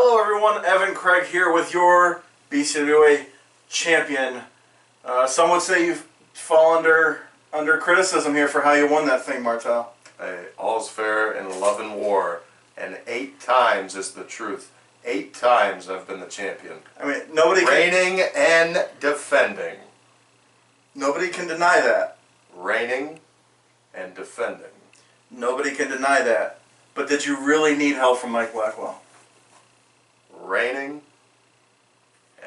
Hello everyone, Evan Craig here with your BCWA champion. Some would say you've fallen under criticism here for how you won that thing, Martel. Hey, all's fair in love and war, and 8 times is the truth. 8 times I've been the champion. I mean, nobody reigning and defending. Nobody can deny that. Reigning and defending. Nobody can deny that. But did you really need help from Mike Blackwell? Reigning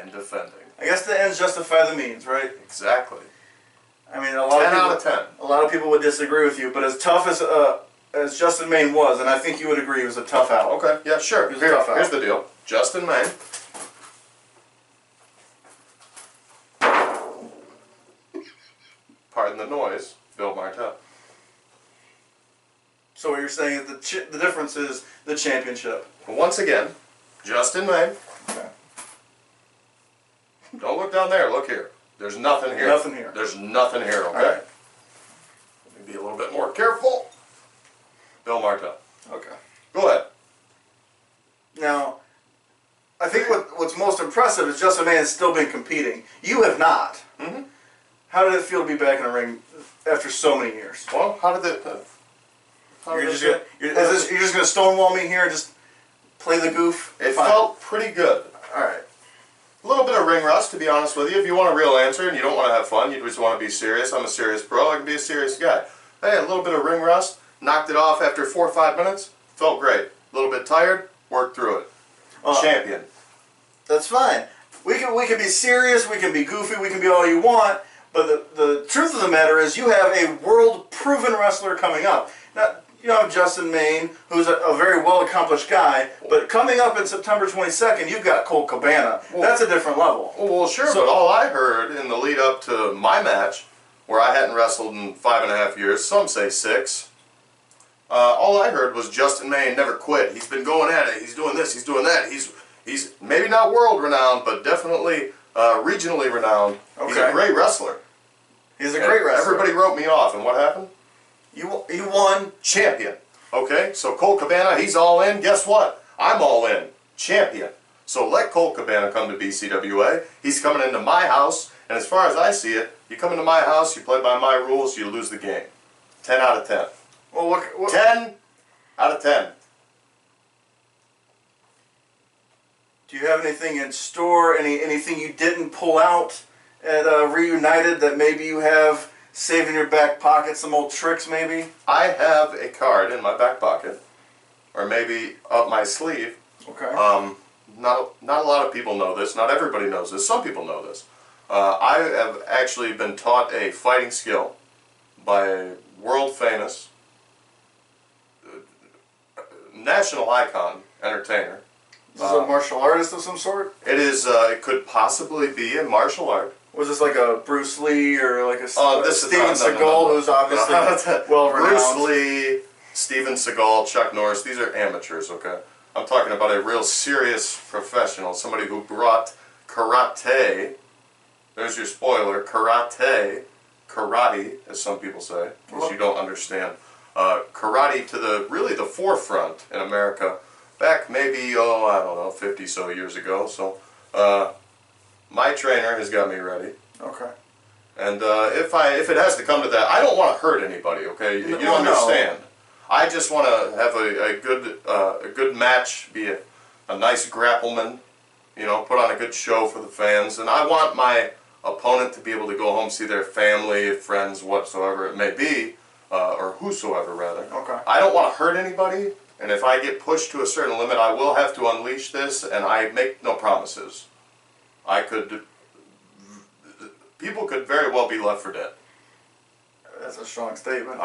and defending. I guess the ends justify the means, right? Exactly. I mean, a lot 10 of people, out of 10. A lot of people would disagree with you, but as tough as Justin Maine was, and I think you would agree, he was a tough out. Okay, yeah, sure. He was a tough out. Here's the deal. Justin Maine. Pardon the noise, Bill Martel. So what you're saying is the difference is the championship. Once again, Justin Maine. Okay. Don't look down there, look here. There's nothing here. Nothing here. There's nothing here, okay? Right. Let me be a little bit more careful. Bill Martel. Okay. Go ahead. Now, I think what's most impressive is Justin Maine has still been competing. You have not. Mm-hmm. How did it feel to be back in the ring after so many years? Well, how did it... You're just gonna stonewall me here and just play the goof? It Fine. felt pretty good. Alright. A little bit of ring rust, to be honest with you. If you want a real answer and you don't want to have fun, you just want to be serious. I'm a serious pro. I can be a serious guy. Hey, a little bit of ring rust. Knocked it off after 4 or 5 minutes. Felt great. A little bit tired. Worked through it. Champion. That's fine. We can be serious. We can be goofy. We can be all you want. But the truth of the matter is, you have a world-proven wrestler coming up. Now, you have Justin Maine, who's a very well-accomplished guy, but coming up in September 22nd, you've got Colt Cabana. That's a different level. Well, sure, but all I heard in the lead-up to my match, where I hadn't wrestled in 5.5 years, some say 6, all I heard was Justin Maine never quit. He's been going at it. He's doing this. He's doing that. He's maybe not world-renowned, but definitely regionally renowned. Okay. He's a great wrestler. He's a great wrestler. Everybody wrote me off, and what happened? You won. Champion. Okay, so Colt Cabana, he's all in. Guess what? I'm all in. Champion. So let Colt Cabana come to BCWA. He's coming into my house, and as far as I see it, you come into my house, you play by my rules, you lose the game. 10 out of 10. Well, what 10 out of 10. Do you have anything in store? Anything you didn't pull out at Reunited that maybe you have saved in your back pocket? Some old tricks, maybe? I have a card in my back pocket, or maybe up my sleeve. Okay. Not a lot of people know this. Not everybody knows this. Some people know this. I have actually been taught a fighting skill by a world-famous, national icon, entertainer. Is this a martial artist of some sort? It is. It could possibly be a martial art. Was this like a Bruce Lee or like a this Steven Seagal, who's obviously well-renowned? Bruce Lee, Steven Seagal, Chuck Norris, these are amateurs, okay? I'm talking about a real serious professional, somebody who brought karate, there's your spoiler, karate, as some people say, because you don't understand, karate to really the forefront in America, back maybe, I don't know, 50 so years ago, so, my trainer has got me ready. Okay. And if it has to come to that, I don't want to hurt anybody. Okay, you understand. No. I just want to have a good match, be a nice grappleman. You know, put on a good show for the fans, and I want my opponent to be able to go home, see their family, friends, whatsoever it may be, or whosoever rather. Okay. I don't want to hurt anybody, and if I get pushed to a certain limit, I will have to unleash this, and I make no promises. People could very well be left for dead. That's a strong statement.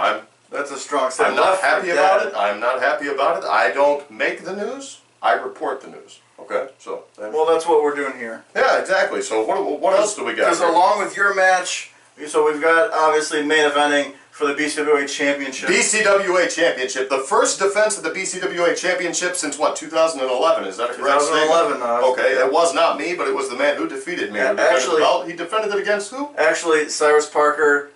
That's a strong statement. I'm not happy about it. I'm not happy about it. I don't make the news. I report the news. Okay, so. Well, that's what we're doing here. Yeah, exactly. So what else do we got? Because along with your match, so we've got obviously main eventing for the BCWA Championship. BCWA Championship. The first defense of the BCWA Championship since what, 2011? Is that a correct statement? 2011. Okay, it was not me, but it was the man who defeated me. Actually, he defended it against who? Actually, Cyrus Parker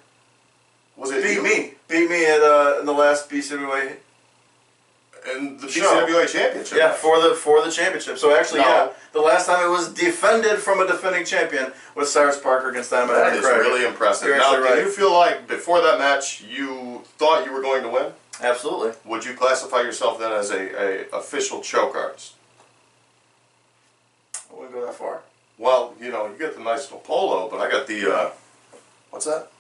was it beat me. Beat me at in the last BCWA in the show. BCWA championship. Yeah, for the championship. So actually, No. yeah, the last time it was defended from a defending champion was Cyrus Parker against Dynamite That Ryan is Craig. really impressive. You're Now, actually do right. you feel like before that match you thought you were going to win? Absolutely. Would you classify yourself then as a official choke artist? I wouldn't go that far. Well, you know, you get the nice little polo, but I got the, what's that?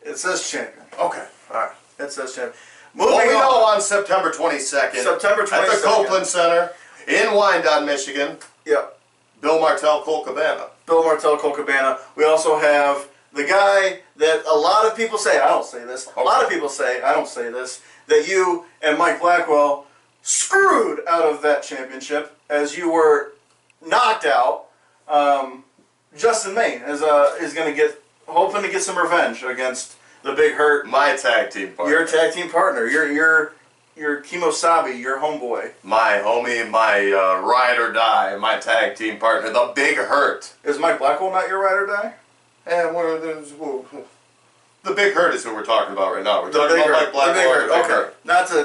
It says champion. Okay, alright. It says champion. Well, Moving we know on. on September 22nd, September at the 22nd. Copeland Center in Wyandotte, Michigan, Yep. Bill Martell, Colt Cabana. Bill Martell, Colt Cabana. We also have the guy that a lot of people say, I don't say this, a lot of people say, I don't say this, that you and Mike Blackwell screwed out of that championship as you were knocked out. Justin Main is going to hoping to get some revenge against the Big Hurt. My tag team partner. Your tag team partner. Your Kimosabi, your homeboy. My homie, my ride or die, my tag team partner, the Big Hurt. Is Mike Blackwell not your ride or die? And the Big Hurt is who we're talking about right now. We're talking about Mike Blackwell. The Big Hurt. Okay.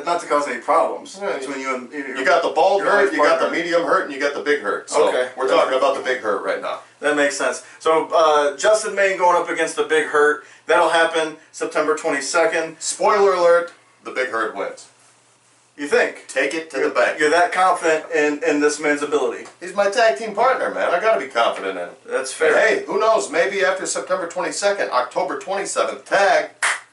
Not to cause any problems Yeah, between you and You got the bald your hurt, life you got the partner. medium hurt, and you got the big hurt. So Okay. we're talking about the Big Hurt right now. That makes sense. So Justin Main going up against the Big Hurt. That'll happen September 22nd. Spoiler alert, the Big Hurt wins. You think? Take it to the bank. You're that confident in this man's ability. He's my tag team partner, man. I gotta be confident in him. That's fair. Hey, who knows? Maybe after September 22nd, October 27th, tag,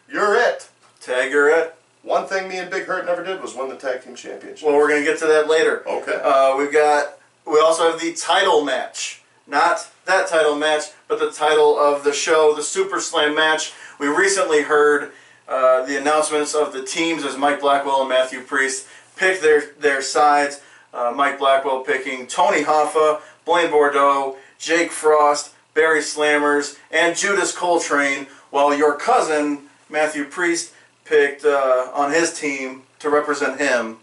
you're it. Tag, you're it. One thing me and Big Hurt never did was win the tag team championship. Well, we're going to get to that later. Okay. We also have the title match. Not that title match, but the title of the show, the Superslam match. We recently heard the announcements of the teams as Mike Blackwell and Matthew Priest pick their sides. Mike Blackwell picking Tony Hoffa, Blaine Bordeaux, Jake Frost, Barry Slammers, and Judas Coltrane, while your cousin, Matthew Priest, picked on his team to represent him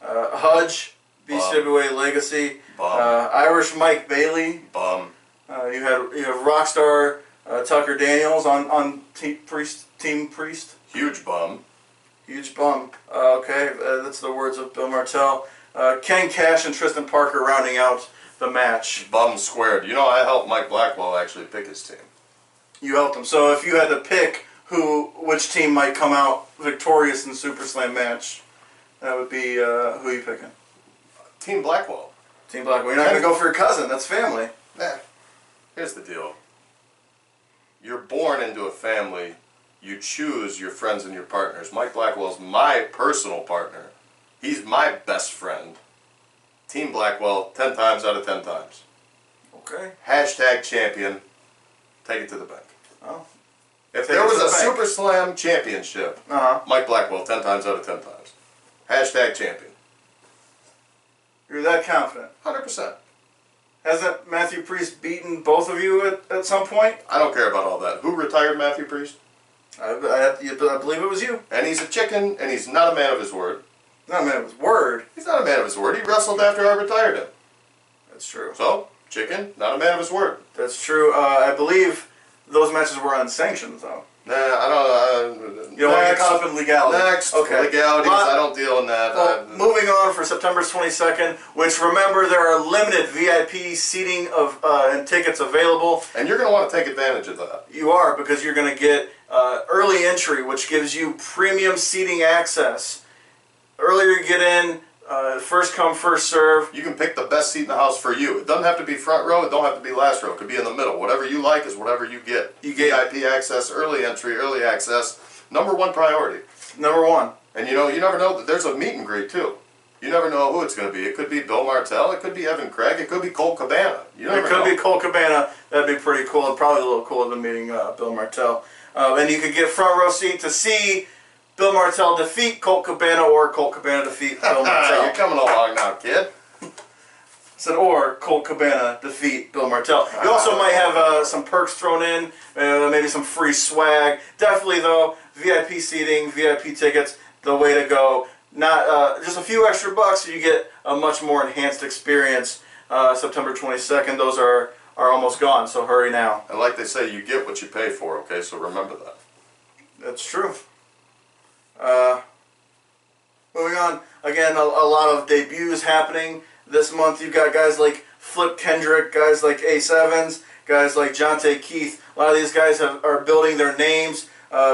Hudge, BCWA Legacy, Irish Mike Bailey. Bum. You have Rockstar Tucker Daniels on Team Priest. Huge bum. Huge bum. Okay, that's the words of Bill Martell. Ken Cash and Tristan Parker rounding out the match. Bum squared. You know, I helped Mike Blackwell actually pick his team. You helped him. So if you had to pick which team might come out victorious in the SuperSlam match, that would be who you picking? Team Blackwell. Team Blackwell. You're not going to go for your cousin. That's family. Nah. Here's the deal. You're born into a family. You choose your friends and your partners. Mike Blackwell's my personal partner. He's my best friend. Team Blackwell, 10 times out of 10 times. Okay. Hashtag champion. Take it to the bank. Oh. If Take there it was to a the bank. SuperSlam championship, Mike Blackwell, 10 times out of 10 times. Hashtag champion. You're that confident. 100%. Hasn't Matthew Priest beaten both of you at some point? I don't care about all that. Who retired Matthew Priest? I believe it was you. And he's a chicken, and he's not a man of his word. Not a man of his word. He's not a man of his word. He wrestled after I retired him. That's true. So, chicken, not a man of his word. That's true. I believe those matches were unsanctioned, though. Nah, I don't. You don't want to get caught up in legality. Next, Okay. legalities. I don't deal in that. Well, moving on for September 22nd, which remember there are limited VIP seating and tickets available. And you're going to want to take advantage of that. You are, because you're going to get early entry, which gives you premium seating access. Earlier you get in, first come, first serve. You can pick the best seat in the house for you. It doesn't have to be front row. It don't have to be last row. It could be in the middle. Whatever you like is whatever you get. You get VIP access, early entry, early access. Number one priority. Number one. And you know, you never know that there's a meet and greet too. You never know who it's going to be. It could be Bill Martell. It could be Evan Craig. It could be Colt Cabana. You never It could know. be Colt Cabana. That'd be pretty cool. And probably a little cooler than meeting Bill Martell. And you could get front row seat to see Bill Martell defeat Colt Cabana or Colt Cabana defeat Bill Martell. You're coming along now, kid. Said or Colt Cabana defeat Bill Martell. You also might have some perks thrown in, maybe some free swag. Definitely though, VIP seating, VIP tickets, the way to go. Not just a few extra bucks, you get a much more enhanced experience. September 22nd, those are almost gone, so hurry now. And like they say, you get what you pay for. Okay, so remember that. That's true. Moving on, Again, a lot of debuts happening this month. You've got guys like Flip Kendrick, guys like Ace Evans, guys like Jonte Keith. A lot of these guys are building their names.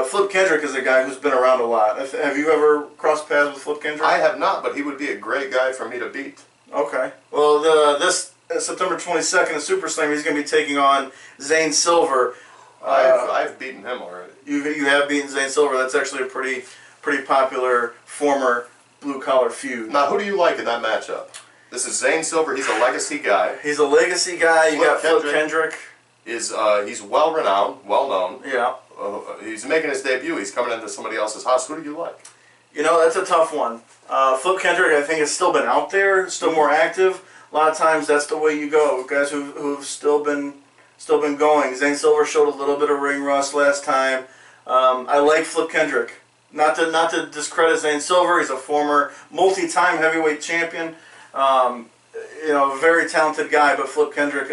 Flip Kendrick is a guy who's been around a lot. Have you ever crossed paths with Flip Kendrick? I have not, but he would be a great guy for me to beat. Okay. Well, this September 22nd at Superslam, he's going to be taking on Zane Silver. I've beaten him already. You have beaten Zane Silver. That's actually a pretty popular former blue-collar feud. Now, who do you like in that matchup? This is Zane Silver. He's a legacy guy. He's a legacy guy. You got Flip Kendrick. He's well-renowned, well-known. Yeah. He's making his debut. He's coming into somebody else's house. Who do you like? You know, that's a tough one. Flip Kendrick, I think, has still been out there, still more active. A lot of times, that's the way you go. Guys who've still been going. Zane Silver showed a little bit of ring rust last time. I like Flip Kendrick. Not to discredit Zane Silver. He's a former multi-time heavyweight champion. You know, a very talented guy. But Flip Kendrick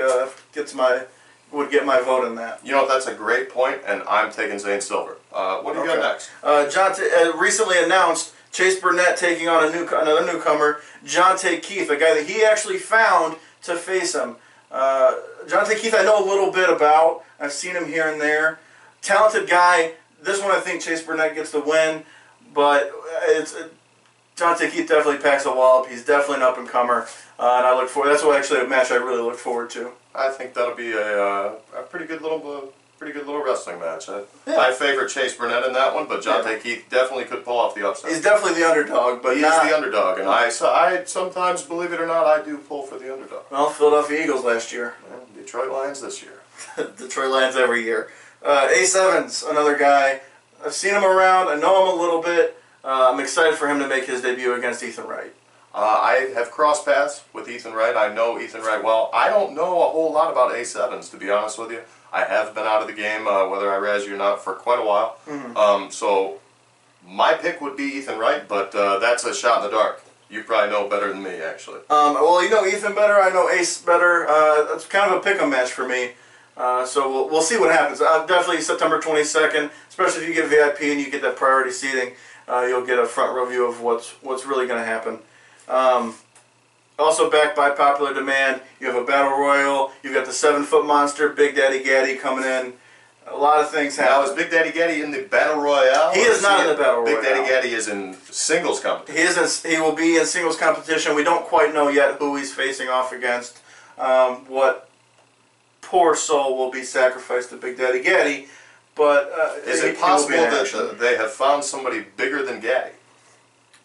would get my vote in that. You know, that's a great point, and I'm taking Zane Silver. What do you got next? Recently announced Chase Burnett taking on another newcomer, Jonte Keith, a guy that he actually found to face him. Jonte Keith I know a little bit about. I've seen him here and there. Talented guy. This one I think Chase Burnett gets the win, but Jonte Keith definitely packs a wallop. He's definitely an up-and-comer, and I look forward. That's actually a match I really look forward to. I think that'll be a pretty good little wrestling match. I favor Chase Burnett in that one, but Jonte Keith definitely could pull off the upset. He's definitely the underdog, but he is the underdog, and I sometimes, believe it or not, I do pull for the underdog. Well, Philadelphia Eagles last year. And Detroit Lions this year. Detroit Lions every year. Ace Evans, another guy. I've seen him around. I know him a little bit. I'm excited for him to make his debut against Ethan Wright. I have crossed paths with Ethan Wright. I know Ethan Wright well. I don't know a whole lot about Ace Evans, to be honest with you. I have been out of the game, whether I razz you or not, for quite a while. Mm-hmm. So my pick would be Ethan Wright, but that's a shot in the dark. You probably know better than me, actually. Well, you know Ethan better. I know Ace better. It's kind of a pick-em match for me. So we'll see what happens. Definitely September 22nd, especially if you get VIP and you get that priority seating, you'll get a front row view of what's really going to happen. Also backed by popular demand, you have a battle royal. You've got the 7-foot monster, Big Daddy Gaddy, coming in. A lot of things happen. Now, is Big Daddy Gaddy in the battle royale? He is not in the battle royale. Big Daddy Gaddy is in singles competition. He will be in singles competition. We don't quite know yet who he's facing off against. What poor soul will be sacrificed to Big Daddy Gaddy, but is it possible that they have found somebody bigger than Gaddy?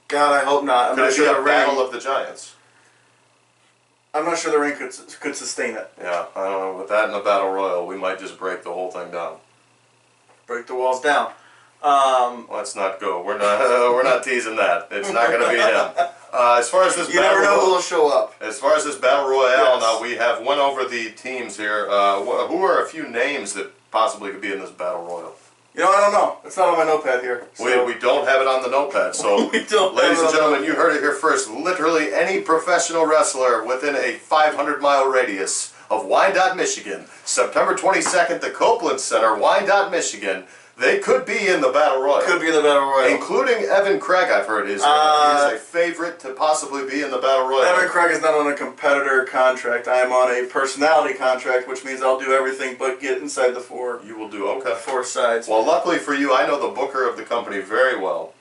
God, I hope not. Could it be a battle of the giants? I'm not sure the ring could sustain it. Yeah, I don't know. With that in the battle royal, we might just break the whole thing down. Break the walls down. Let's not go. We're not teasing that. It's not going to be him. As far as this, you never know who will show up. As far as this battle royale, now we have went over the teams here. Who are a few names that possibly could be in this battle royal? You know, I don't know. It's not on my notepad here. So. We don't have it on the notepad, so ladies and gentlemen, you heard it here first. Literally any professional wrestler within a 500-mile radius of Wyandotte, Michigan, September 22nd, the Copeland Center, Wyandotte, Michigan, they could be in the battle royal. Could be in the battle royal. Including Evan Craig, I've heard, is a favorite to possibly be in the battle royal. Evan Craig is not on a competitor contract. I am on a personality contract, which means I'll do everything but get inside the four. You will do, okay. Four sides. Well, luckily for you, I know the booker of the company very well,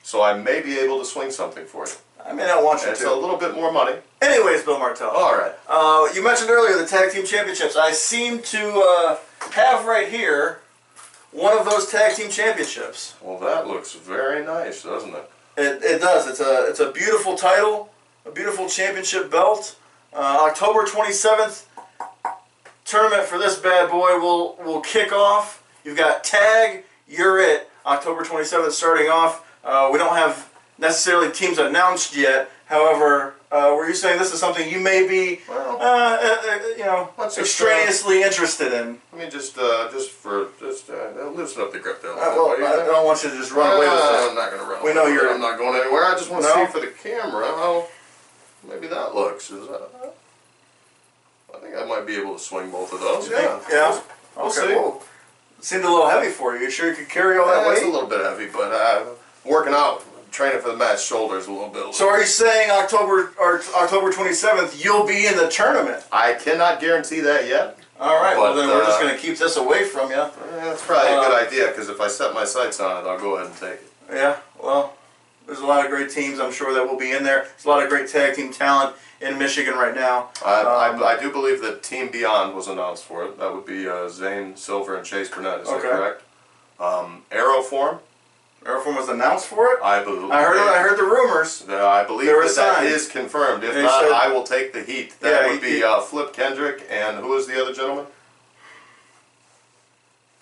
so I may be able to swing something for you. I may not want you to. It's a little bit more money. Anyways, Bill Martell. All right. You mentioned earlier the Tag Team Championships. I seem to have right here one of those Tag Team Championships. Well, that looks very nice, doesn't it? It does. It's a beautiful title, a beautiful championship belt. October 27th, tournament for this bad boy will kick off. You've got Tag, You're It, October 27th starting off. We don't have necessarily teams announced yet. However, were you saying this is something you may be, extraneously interested in? Let me just loosen up the grip there. Well, I don't want you to just run away with it. I'm not going to run. We know you're. I'm not going anywhere. I just want to see for the camera how maybe that looks. I think I might be able to swing both of those. Yeah. We'll see. Well, it seemed a little heavy for you. You sure you could carry all that weight? It's a little bit heavy, but working out. training for the match shoulders a little bit. So are you saying October 27th you'll be in the tournament? I cannot guarantee that yet. All right. Well, But, then we're just going to keep this away from you. That's probably a good idea, because if I set my sights on it, I'll go ahead and take it. Yeah. Well, there's a lot of great teams I'm sure that will be in there. There's a lot of great tag team talent in Michigan right now. I do believe that Team Beyond was announced for it. That would be Zane Silver and Chase Burnett. Is that correct? Aeroform. Aeroform was announced for it. I believe. I heard the rumors. I believe that is confirmed. If not, I will take the heat. That would be Flip Kendrick, and who is the other gentleman?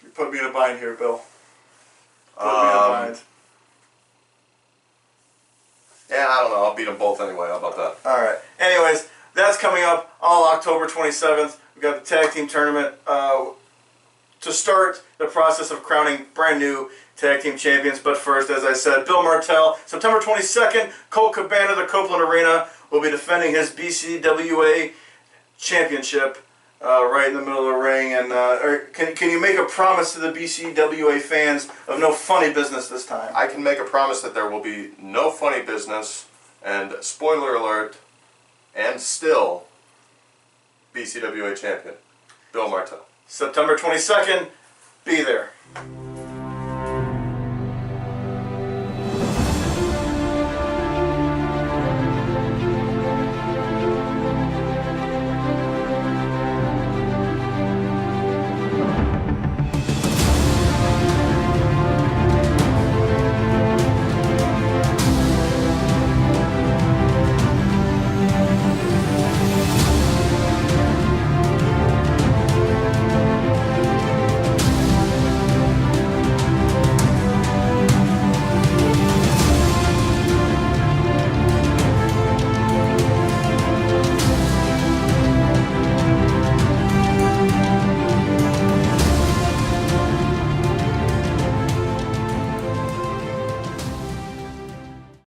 You put me in a bind here, Bill. Put me in a bind. Yeah, I don't know. I'll beat them both anyway. How about that? All right. Anyways, that's coming up all October 27th. We've got the tag team tournament to start the process of crowning brand new tag team champions. But first, as I said, Bill Martell, September 22nd, Colt Cabana, the Copeland Arena, will be defending his BCWA championship right in the middle of the ring. And can you make a promise to the BCWA fans of no funny business this time? I can make a promise that there will be no funny business, and spoiler alert, and still BCWA champion, Bill Martell. September 22nd, be there.